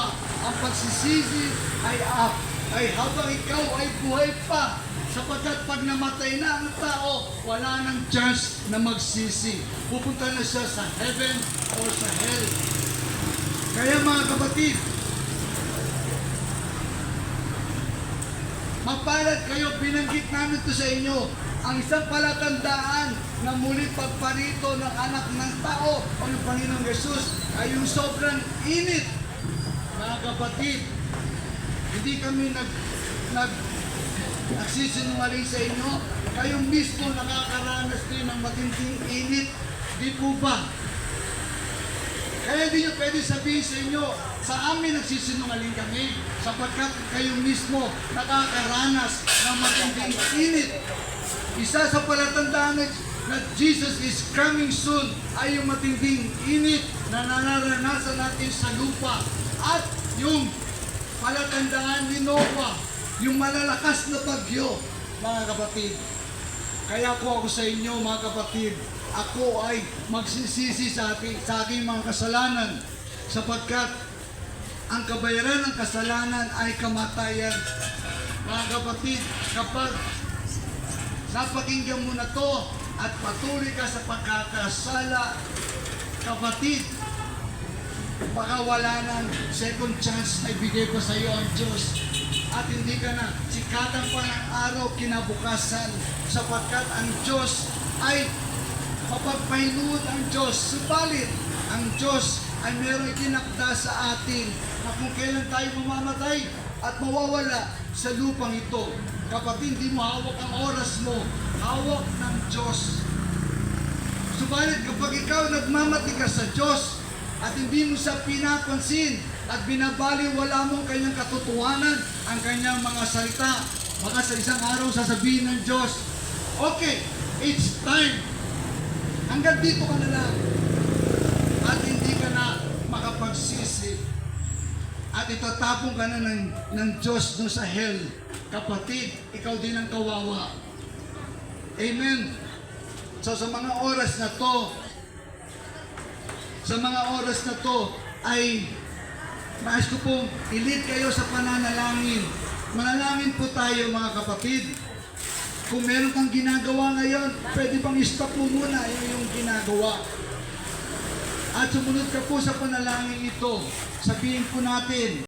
lupa. Ang pagsisisi ay habang ikaw ay buhay pa. Sapagkat pag namatay na ang tao, wala nang chance na magsisi. Pupunta na siya sa heaven or sa hell. Kaya mga kapatid, mapalad kayo, binanggit namin ito sa inyo. Ang isang palatandaan na muli pagparito ng anak ng tao o ng Panginoong Yesus ay yung sobrang init. Mga kapatid, hindi kami nagsisinungaling sa inyo. Kayo mismo nakakaranas din ng matinding init. Di po ba? Kaya di nyo pwede sabihin sa inyo, sa amin nagsisinungaling kami sapagkat kayo mismo nakakaranas ng matinding init. Isa sa palatandaan na Jesus is coming soon ay yung matinding init na nararanasan natin sa lupa. At yung palatandaan ni Noah, yung malalakas na bagyo, mga kapatid. Kaya ako sa inyo, mga kapatid, ako ay magsisisi sa aking mga kasalanan sapagkat ang kabayaran ng kasalanan ay kamatayan. Mga kapatid, kapag napakinggan mo na to at patuloy ka sa pagkakasala, kapatid, baka wala ng second chance na ibigay ko sa iyo ang Diyos. At hindi ka na sikatan pa ng araw kinabukasan sapagkat ang Diyos ay mapagpahinuod ang Diyos. Subalit, ang Diyos ay mayroong itinakda sa atin na kung kailan tayo mamamatay at mawawala sa lupang ito. Kapatid, hindi mo hawak ang oras mo, hawak ng Diyos. Subalit, kapag ikaw nagmamatigas sa Diyos at hindi mo siya pinapansin at binabaliwala mo ang kanyang katotohanan, ang kanyang mga salita, baka sa isang araw sasabihin ng Diyos, okay, it's time. Hanggang dito ka na lang. At hindi ka na makapagsisi. At itatapong ka na ng Diyos doon sa hell. Kapatid, ikaw din ang kawawa. Amen. So sa mga oras na to, ay nais ko pong i-lead kayo sa pananalangin. Manalangin po tayo, mga kapatid. Kung meron kang ginagawa ngayon, pwede bang i-stop mo muna yung ginagawa. At sumunod ka po sa panalangin ito. Sabihin po natin,